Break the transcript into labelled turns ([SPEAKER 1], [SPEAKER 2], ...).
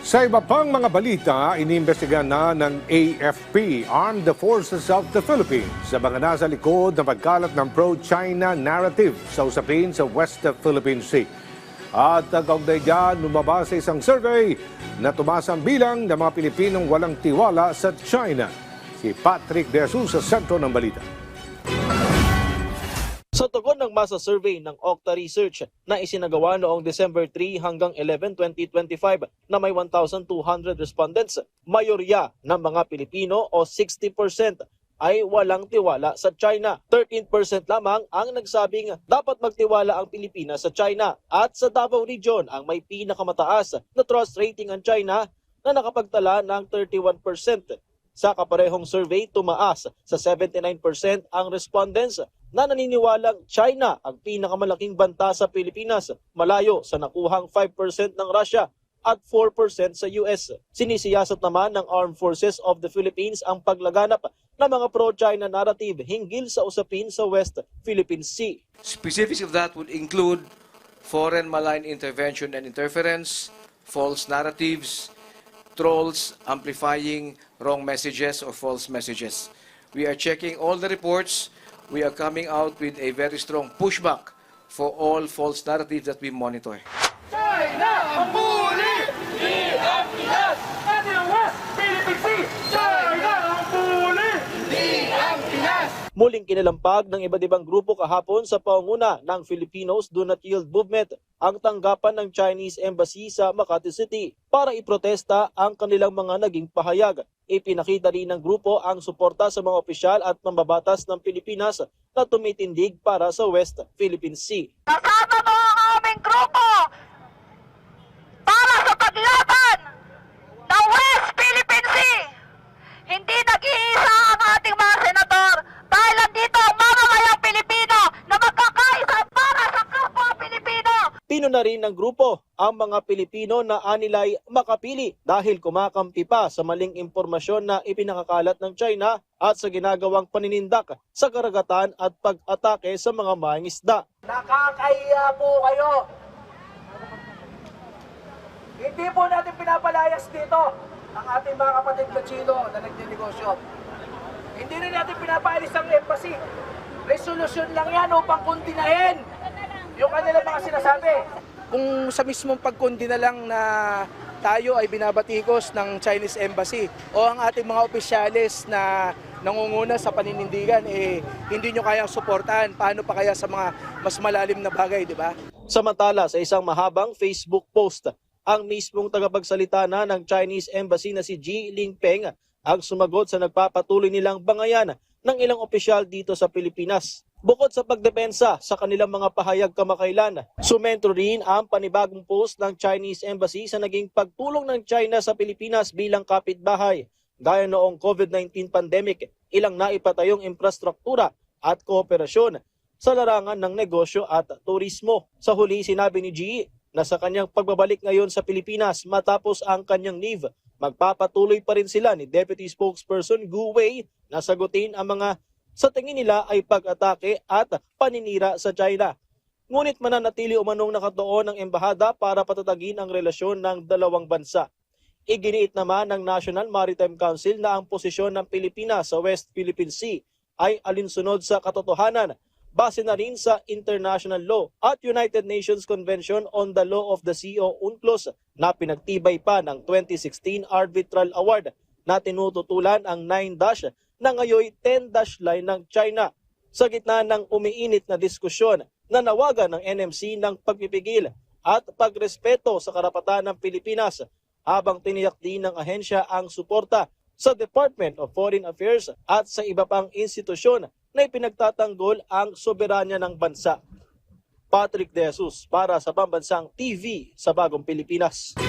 [SPEAKER 1] Sa iba pang mga balita, iniimbestigahan na ng AFP, Armed Forces of the Philippines, sa mga nasa likod na pagkalat ng pro-China narrative sa usapin sa West Philippine Sea. At kaugnay dyan, lumabas sa isang survey na tumaas ang bilang ng mga Pilipinong walang tiwala sa China. Si Patrick De Jesus sa sentro ng balita.
[SPEAKER 2] Sa tugon ng masa survey ng Okta Research na isinagawa noong December 3 hanggang 11, 2025 na may 1,200 respondents, mayorya ng mga Pilipino o 60% ay walang tiwala sa China. 13% lamang ang nagsabing dapat magtiwala ang Pilipinas sa China. At sa Davao Region ang may pinakamataas na trust rating ang China na nakapagtala ng 31%. Sa kaparehong survey, tumaas sa 79% ang respondents na naniniwalang China ang pinakamalaking banta sa Pilipinas, malayo sa nakuhang 5% ng Russia at 4% sa US. Sinisiyasat naman ng Armed Forces of the Philippines ang paglaganap ng mga pro-China narrative hinggil sa usapin sa West Philippine Sea.
[SPEAKER 3] Specifics of that would include foreign malign intervention and interference, false narratives, trolls amplifying wrong messages or false messages. We are checking all the reports. We are coming out with a very strong pushback for all false narratives that we monitor.
[SPEAKER 4] China ang bully! Di ang Pinas! At ang West Philippine Sea! China ang bully! Di ang Pinas!
[SPEAKER 2] Muling kinalampag ng iba't ibang grupo kahapon sa pangunguna ng Filipinos Do Not Yield Movement ang tanggapan ng Chinese Embassy sa Makati City para iprotesta ang kanilang mga naging pahayag. Ipinakita rin ng grupo ang suporta sa mga opisyal at mambabatas ng Pilipinas na tumitindig para sa West Philippine Sea.
[SPEAKER 5] Kasama mo ang aming grupo para sa paglaban ng West Philippine Sea. Hindi nag-iisa ang ating mga senador dahil nandito ang mamamayang Pilipino na magkakaisa para sa kapwa Pilipino.
[SPEAKER 2] Pino na rin ng grupo ang mga Pilipino na anilay makapili dahil kumakampi pa sa maling impormasyon na ipinakakalat ng China at sa ginagawang paninindak sa karagatan at pag-atake sa mga mangingisda.
[SPEAKER 4] Nakakahiya po kayo! Hindi po natin pinapalayas dito ang ating mga kapatid na Chino na nagnenegosyo. Hindi rin natin pinapaalis ang embassy. Resolusyon lang yan upang kundinahin yung kanilang mga sinasabi.
[SPEAKER 6] Kung sa mismong pagkundi na lang na tayo ay binabatikos ng Chinese Embassy o ang ating mga opisyalis na nangunguna sa paninindigan, hindi nyo kayang suportahan, paano pa kaya sa mga mas malalim na bagay, di ba?
[SPEAKER 2] Samantala, sa isang mahabang Facebook post, ang mismong tagapagsalita na ng Chinese Embassy na si Ji Lingpeng ang sumagot sa nagpapatuloy nilang bangayan ng ilang opisyal dito sa Pilipinas. Bukod sa pagdepensa sa kanilang mga pahayag kamakailan, sumento rin ang panibagong post ng Chinese Embassy sa naging pagtulong ng China sa Pilipinas bilang kapitbahay. Gaya noong COVID-19 pandemic, ilang naipatayong infrastruktura at kooperasyon sa larangan ng negosyo at turismo. Sa huli, sinabi ni Ji na sa kanyang pagbabalik ngayon sa Pilipinas matapos ang kanyang leave, magpapatuloy pa rin sila ni Deputy Spokesperson Gu Wei na sagutin ang mga sa tingin nila ay pag-atake at paninira sa China. Ngunit mananatili umanong nakatuon ng embahada para patatagin ang relasyon ng dalawang bansa. Iginiit naman ng National Maritime Council na ang posisyon ng Pilipinas sa West Philippine Sea ay alinsunod sa katotohanan, base na rin sa international law at United Nations Convention on the Law of the Sea o UNCLOS na pinagtibay pa ng 2016 Arbitral Award na tinututulan ang 9- na ngayon 10- line ng China. Sa gitna ng umiinit na diskusyon, nanawagan ng NMC ng pagpipigil at pagrespeto sa karapatan ng Pilipinas habang tiniyak din ng ahensya ang suporta sa Department of Foreign Affairs at sa iba pang institusyon na ipinagtatanggol ang soberanya ng bansa. Patrick De Jesus para sa Pambansang TV sa Bagong Pilipinas.